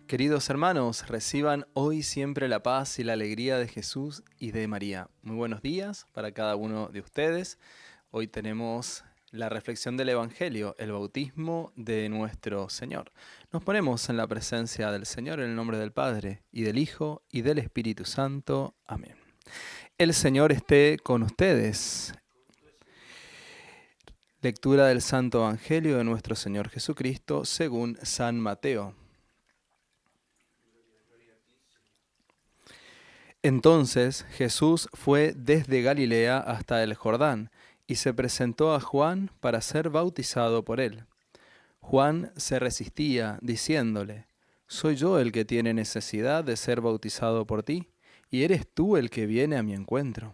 Queridos hermanos, reciban hoy siempre la paz y la alegría de Jesús y de María. Muy buenos días para cada uno de ustedes. Hoy tenemos la reflexión del Evangelio, el bautismo de nuestro Señor. Nos ponemos en la presencia del Señor en el nombre del Padre, y del Hijo, y del Espíritu Santo. Amén. El Señor esté con ustedes. Lectura del Santo Evangelio de nuestro Señor Jesucristo según San Mateo. Entonces Jesús fue desde Galilea hasta el Jordán, y se presentó a Juan para ser bautizado por él. Juan se resistía, diciéndole: ¿Soy yo el que tiene necesidad de ser bautizado por ti? ¿Y eres tú el que viene a mi encuentro?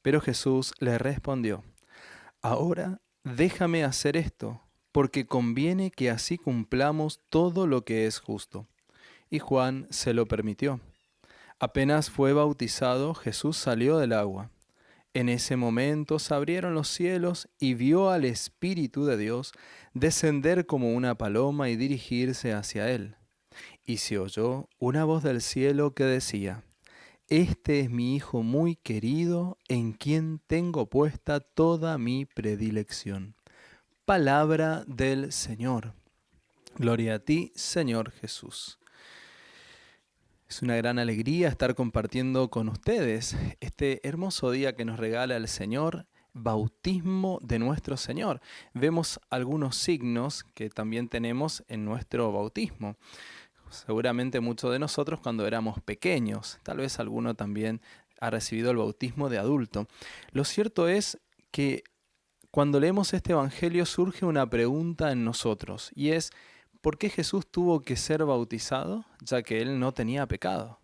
Pero Jesús le respondió: Ahora déjame hacer esto, porque conviene que así cumplamos todo lo que es justo. Y Juan se lo permitió. Apenas fue bautizado, Jesús salió del agua. En ese momento se abrieron los cielos y vio al Espíritu de Dios descender como una paloma y dirigirse hacia él. Y se oyó una voz del cielo que decía: Este es mi Hijo muy querido, en quien tengo puesta toda mi predilección. Palabra del Señor. Gloria a ti, Señor Jesús. Es una gran alegría estar compartiendo con ustedes este hermoso día que nos regala el Señor, bautismo de nuestro Señor. Vemos algunos signos que también tenemos en nuestro bautismo. Seguramente muchos de nosotros cuando éramos pequeños, tal vez alguno también ha recibido el bautismo de adulto. Lo cierto es que cuando leemos este Evangelio surge una pregunta en nosotros, y es: ¿por qué Jesús tuvo que ser bautizado, ya que él no tenía pecado?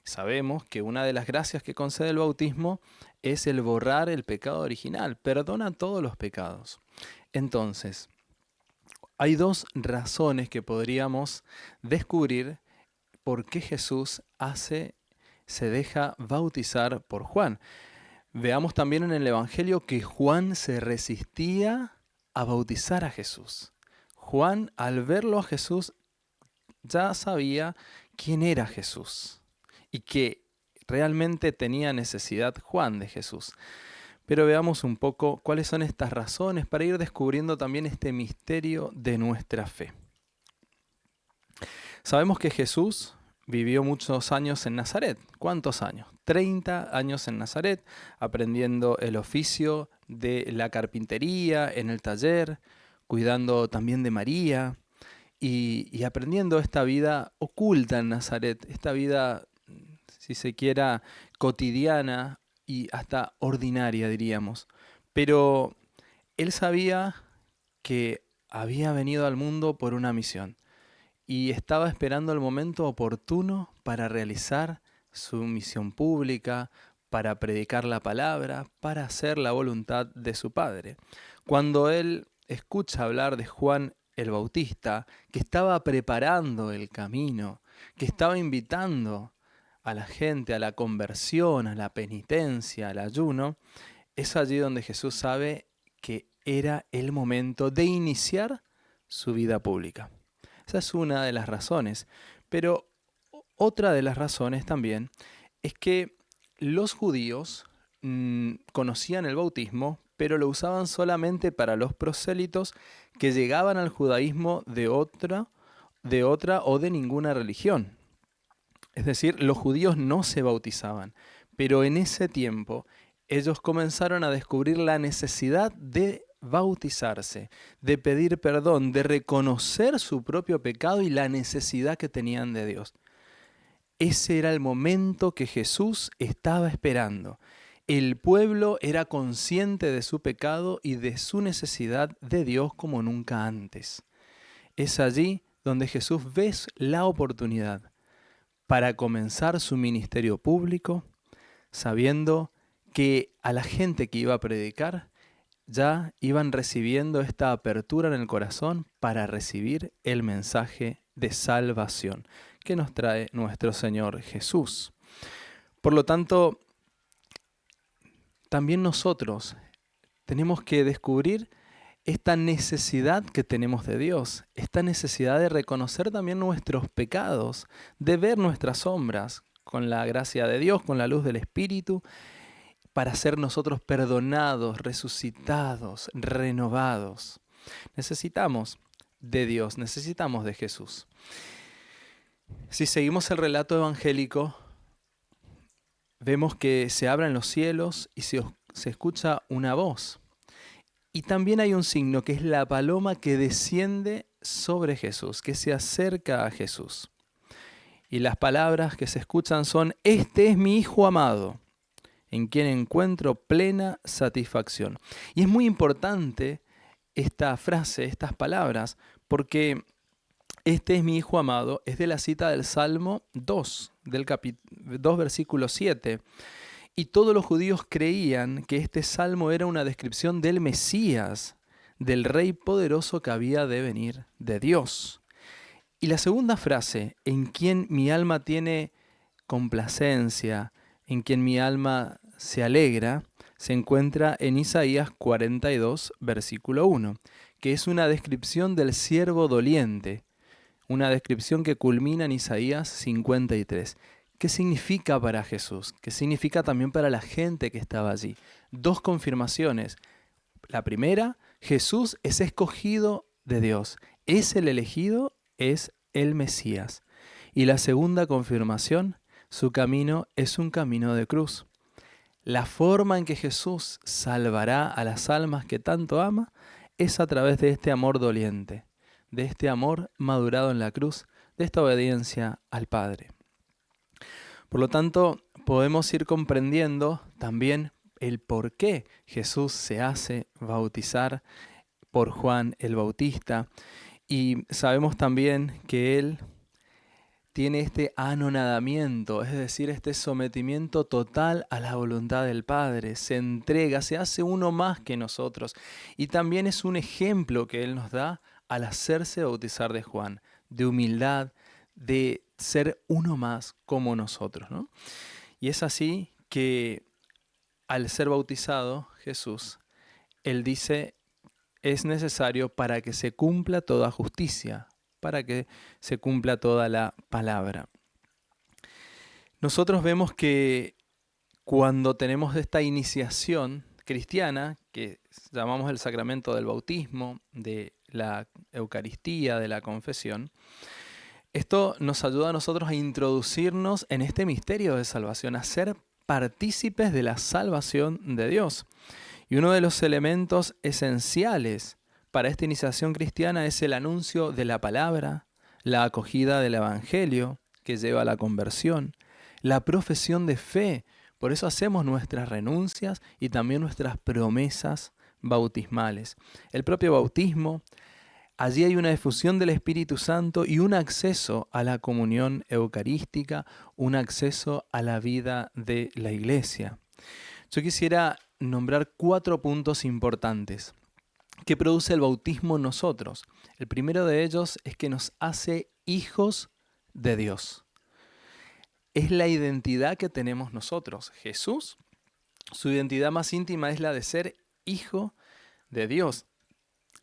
Sabemos que una de las gracias que concede el bautismo es el borrar el pecado original, perdona todos los pecados. Entonces, hay dos razones que podríamos descubrir por qué Jesús se deja bautizar por Juan. Veamos también en el Evangelio que Juan se resistía a bautizar a Jesús. Juan, al verlo a Jesús, ya sabía quién era Jesús y que realmente tenía necesidad Juan de Jesús. Pero veamos un poco cuáles son estas razones para ir descubriendo también este misterio de nuestra fe. Sabemos que Jesús vivió muchos años en Nazaret. ¿Cuántos años? 30 años en Nazaret, aprendiendo el oficio de la carpintería en el taller, cuidando también de María y aprendiendo esta vida oculta en Nazaret, esta vida, si se quiera, cotidiana y hasta ordinaria, diríamos. Pero él sabía que había venido al mundo por una misión y estaba esperando el momento oportuno para realizar su misión pública, para predicar la palabra, para hacer la voluntad de su Padre. Cuando él escucha hablar de Juan el Bautista, que estaba preparando el camino, que estaba invitando a la gente a la conversión, a la penitencia, al ayuno, es allí donde Jesús sabe que era el momento de iniciar su vida pública. Esa es una de las razones. Pero otra de las razones también es que los judíos conocían el bautismo, pero lo usaban solamente para los prosélitos que llegaban al judaísmo de otra o de ninguna religión. Es decir, los judíos no se bautizaban, pero en ese tiempo ellos comenzaron a descubrir la necesidad de bautizarse, de pedir perdón, de reconocer su propio pecado y la necesidad que tenían de Dios. Ese era el momento que Jesús estaba esperando. El pueblo era consciente de su pecado y de su necesidad de Dios como nunca antes. Es allí donde Jesús ve la oportunidad para comenzar su ministerio público, sabiendo que a la gente que iba a predicar ya iban recibiendo esta apertura en el corazón para recibir el mensaje de salvación que nos trae nuestro Señor Jesús. Por lo tanto, también nosotros tenemos que descubrir esta necesidad que tenemos de Dios, esta necesidad de reconocer también nuestros pecados, de ver nuestras sombras con la gracia de Dios, con la luz del Espíritu, para ser nosotros perdonados, resucitados, renovados. Necesitamos de Dios, necesitamos de Jesús. Si seguimos el relato evangélico, vemos que se abren los cielos y se escucha una voz. Y también hay un signo que es la paloma que desciende sobre Jesús, que se acerca a Jesús. Y las palabras que se escuchan son: este es mi Hijo amado, en quien encuentro plena satisfacción. Y es muy importante esta frase, estas palabras, porque este es mi Hijo amado es de la cita del Salmo 2, 2 versículo 7. Y todos los judíos creían que este salmo era una descripción del Mesías, del Rey poderoso que había de venir de Dios. Y la segunda frase, en quien mi alma tiene complacencia, en quien mi alma se alegra, se encuentra en Isaías 42, versículo 1, que es una descripción del siervo doliente, una descripción que culmina en Isaías 53. ¿Qué significa para Jesús? ¿Qué significa también para la gente que estaba allí? Dos confirmaciones. La primera, Jesús es escogido de Dios, es el elegido, es el Mesías. Y la segunda confirmación, su camino es un camino de cruz. La forma en que Jesús salvará a las almas que tanto ama es a través de este amor doliente, de este amor madurado en la cruz, de esta obediencia al Padre. Por lo tanto, podemos ir comprendiendo también el por qué Jesús se hace bautizar por Juan el Bautista, y sabemos también que Él tiene este anonadamiento, es decir, este sometimiento total a la voluntad del Padre, se entrega, se hace uno más que nosotros, y también es un ejemplo que Él nos da al hacerse bautizar de Juan, de humildad, de ser uno más como nosotros, ¿no? Y es así que al ser bautizado Jesús, Él dice, es necesario para que se cumpla toda justicia, para que se cumpla toda la palabra. Nosotros vemos que cuando tenemos esta iniciación cristiana, que llamamos el sacramento del bautismo, de la Eucaristía, de la confesión, esto nos ayuda a nosotros a introducirnos en este misterio de salvación, a ser partícipes de la salvación de Dios. Y uno de los elementos esenciales para esta iniciación cristiana es el anuncio de la palabra, la acogida del Evangelio que lleva a la conversión, la profesión de fe. Por eso hacemos nuestras renuncias y también nuestras promesas bautismales. El propio bautismo, allí hay una efusión del Espíritu Santo y un acceso a la comunión eucarística, un acceso a la vida de la Iglesia. Yo quisiera nombrar 4 puntos importantes que produce el bautismo en nosotros. El primero de ellos es que nos hace hijos de Dios. Es la identidad que tenemos nosotros. Jesús, su identidad más íntima es la de ser hijo de Dios.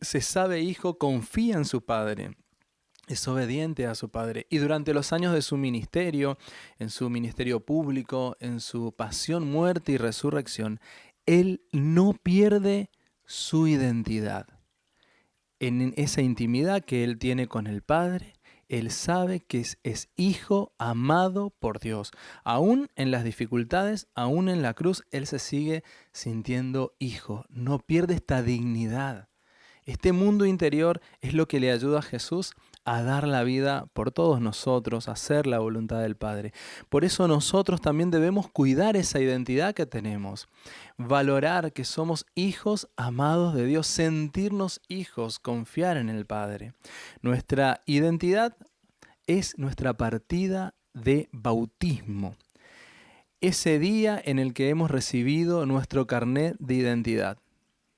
Se sabe hijo, confía en su Padre, es obediente a su Padre. Y durante los años de su ministerio, en su ministerio público, en su pasión, muerte y resurrección, Él no pierde su identidad. En esa intimidad que Él tiene con el Padre, Él sabe que es hijo amado por Dios. Aún en las dificultades, aún en la cruz, Él se sigue sintiendo hijo. No pierde esta dignidad. Este mundo interior es lo que le ayuda a Jesús a dar la vida por todos nosotros, a hacer la voluntad del Padre. Por eso nosotros también debemos cuidar esa identidad que tenemos, valorar que somos hijos amados de Dios, sentirnos hijos, confiar en el Padre. Nuestra identidad es nuestra partida de bautismo, ese día en el que hemos recibido nuestro carnet de identidad.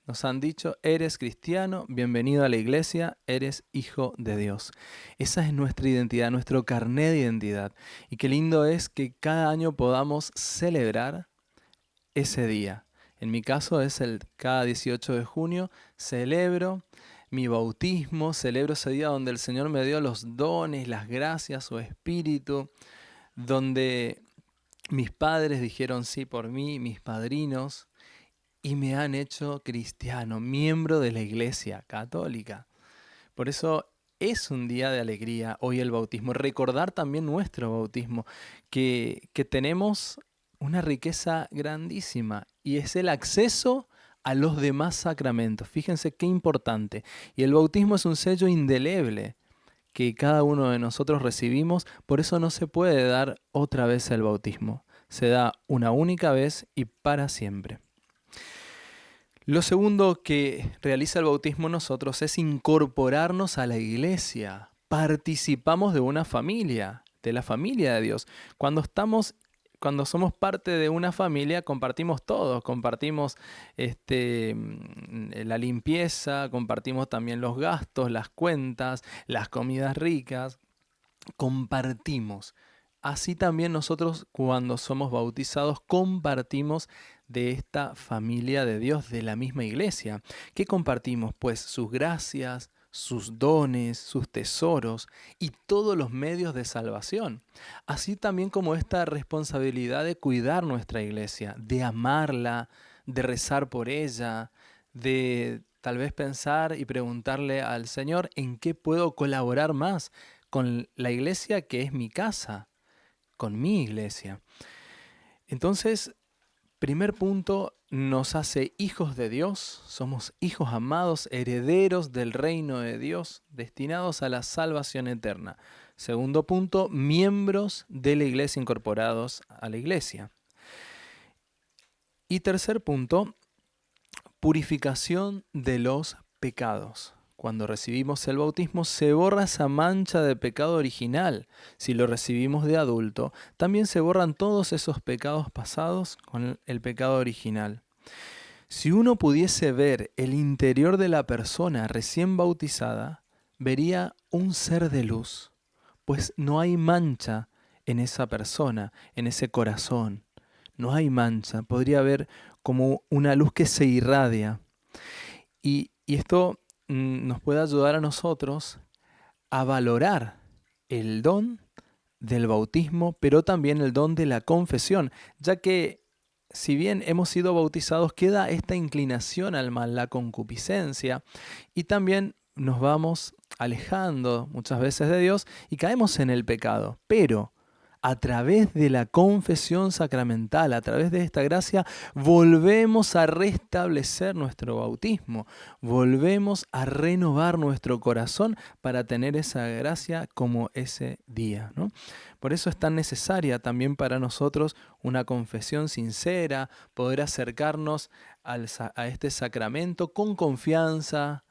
Nos han dicho, eres cristiano, bienvenido a la iglesia, eres hijo de Dios. Esa es nuestra identidad, nuestro carné de identidad. Y qué lindo es que cada año podamos celebrar ese día, En mi caso es cada 18 de junio celebro mi bautismo, celebro ese día donde el Señor me dio los dones, las gracias, su espíritu, donde mis padres dijeron sí por mí, mis padrinos, y me han hecho cristiano, miembro de la Iglesia Católica. Por eso es un día de alegría hoy el bautismo. Recordar también nuestro bautismo, que tenemos una riqueza grandísima y es el acceso a los demás sacramentos. Fíjense qué importante. Y el bautismo es un sello indeleble que cada uno de nosotros recibimos, por eso no se puede dar otra vez el bautismo. Se da una única vez y para siempre. Lo segundo que realiza el bautismo en nosotros es incorporarnos a la iglesia. Participamos de una familia, de la familia de Dios. Cuando somos parte de una familia, compartimos todo. Compartimos la limpieza, compartimos también los gastos, las cuentas, las comidas ricas. Compartimos. Así también nosotros cuando somos bautizados compartimos de esta familia de Dios, de la misma iglesia. ¿Qué compartimos? Pues sus gracias, sus dones, sus tesoros y todos los medios de salvación. Así también como esta responsabilidad de cuidar nuestra iglesia, de amarla, de rezar por ella, de tal vez pensar y preguntarle al Señor en qué puedo colaborar más con la iglesia que es mi casa, con mi iglesia. Entonces, primer punto, nos hace hijos de Dios, somos hijos amados, herederos del reino de Dios, destinados a la salvación eterna. Segundo punto, miembros de la iglesia incorporados a la iglesia. Y tercer punto, purificación de los pecados. Cuando recibimos el bautismo se borra esa mancha de pecado original. Si lo recibimos de adulto, también se borran todos esos pecados pasados con el pecado original. Si uno pudiese ver el interior de la persona recién bautizada, vería un ser de luz, pues no hay mancha en esa persona, en ese corazón. No hay mancha, podría haber como una luz que se irradia. Y esto nos puede ayudar a nosotros a valorar el don del bautismo, pero también el don de la confesión, ya que si bien hemos sido bautizados, queda esta inclinación al mal, la concupiscencia, y también nos vamos alejando muchas veces de Dios y caemos en el pecado. Pero a través de la confesión sacramental, a través de esta gracia, volvemos a restablecer nuestro bautismo, volvemos a renovar nuestro corazón para tener esa gracia como ese día, ¿no? Por eso es tan necesaria también para nosotros una confesión sincera, poder acercarnos a este sacramento con confianza,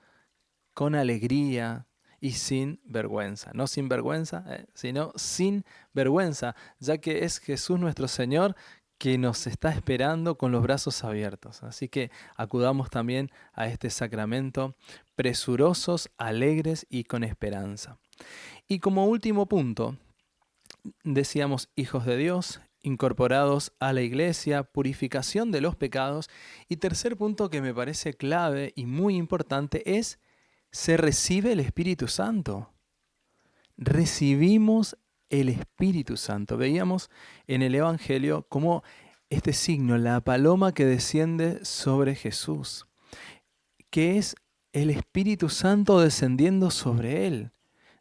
con alegría y sin vergüenza. No sin vergüenza, sino sin vergüenza, ya que es Jesús nuestro Señor que nos está esperando con los brazos abiertos. Así que acudamos también a este sacramento presurosos, alegres y con esperanza. Y como último punto, decíamos hijos de Dios, incorporados a la iglesia, purificación de los pecados. Y tercer punto que me parece clave y muy importante es se recibe el Espíritu Santo. Recibimos el Espíritu Santo. Veíamos en el Evangelio cómo este signo, la paloma que desciende sobre Jesús, que es el Espíritu Santo descendiendo sobre él,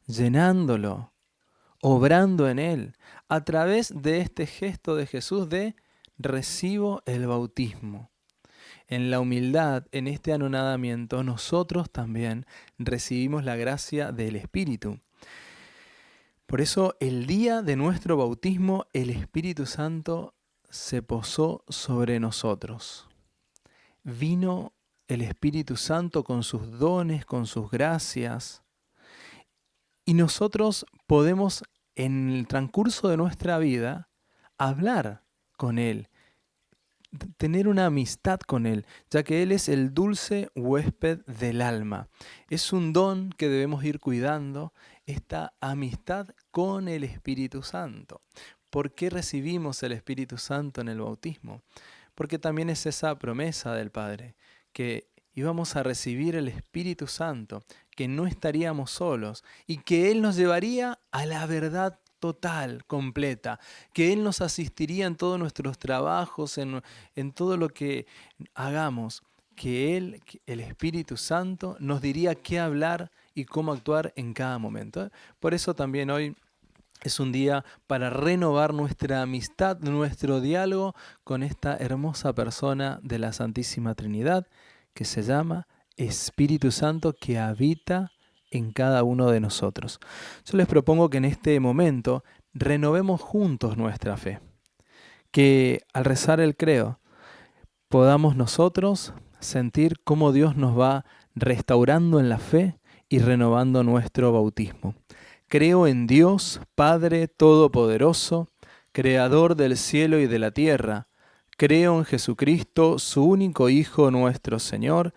llenándolo, obrando en él, a través de este gesto de Jesús de recibo el bautismo. En la humildad, en este anonadamiento, nosotros también recibimos la gracia del Espíritu. Por eso, el día de nuestro bautismo, el Espíritu Santo se posó sobre nosotros. Vino el Espíritu Santo con sus dones, con sus gracias, y nosotros podemos, en el transcurso de nuestra vida, hablar con Él, tener una amistad con Él, ya que Él es el dulce huésped del alma. Es un don que debemos ir cuidando, esta amistad con el Espíritu Santo. ¿Por qué recibimos el Espíritu Santo en el bautismo? porque también es esa promesa del Padre, que íbamos a recibir el Espíritu Santo, que no estaríamos solos y que Él nos llevaría a la verdad total, completa, que Él nos asistiría en todos nuestros trabajos, en todo lo que hagamos, que Él, el Espíritu Santo, nos diría qué hablar y cómo actuar en cada momento. Por eso también hoy es un día para renovar nuestra amistad, nuestro diálogo con esta hermosa persona de la Santísima Trinidad que se llama Espíritu Santo, que habita en cada uno de nosotros. Yo les propongo que en este momento renovemos juntos nuestra fe, que al rezar el credo podamos nosotros sentir cómo Dios nos va restaurando en la fe y renovando nuestro bautismo. Creo en Dios, Padre Todopoderoso, Creador del cielo y de la tierra. Creo en Jesucristo, su único Hijo nuestro Señor,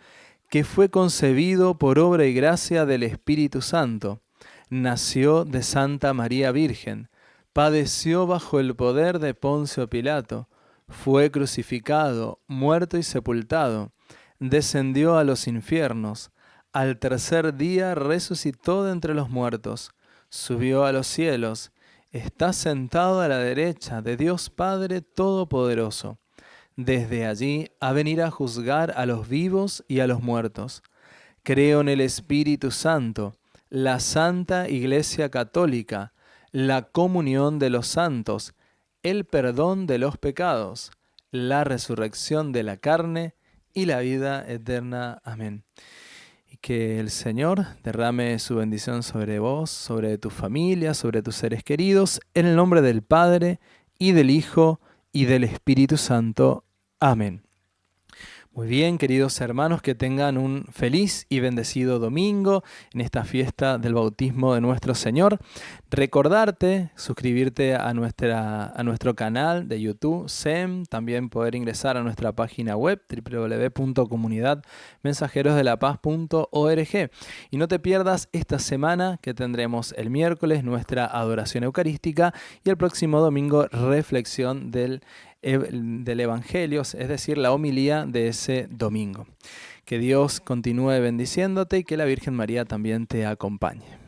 que fue concebido por obra y gracia del Espíritu Santo. Nació de Santa María Virgen, padeció bajo el poder de Poncio Pilato, fue crucificado, muerto y sepultado, descendió a los infiernos, al tercer día resucitó de entre los muertos, subió a los cielos, está sentado a la derecha de Dios Padre Todopoderoso. Desde allí a venir a juzgar a los vivos y a los muertos. Creo en el Espíritu Santo, la Santa Iglesia Católica, la comunión de los santos, el perdón de los pecados, la resurrección de la carne y la vida eterna. Amén. Y que el Señor derrame su bendición sobre vos, sobre tu familia, sobre tus seres queridos, en el nombre del Padre, y del Hijo, y del Espíritu Santo. Amén. Muy bien, queridos hermanos, que tengan un feliz y bendecido domingo en esta fiesta del bautismo de nuestro Señor. Recordarte, suscribirte a nuestro canal de YouTube, SEM, también poder ingresar a nuestra página web www.comunidadmensajerosdelapaz.org. Y no te pierdas esta semana que tendremos el miércoles nuestra adoración eucarística y el próximo domingo reflexión del Evangelio, es decir, la homilía de ese domingo. Que Dios continúe bendiciéndote y que la Virgen María también te acompañe.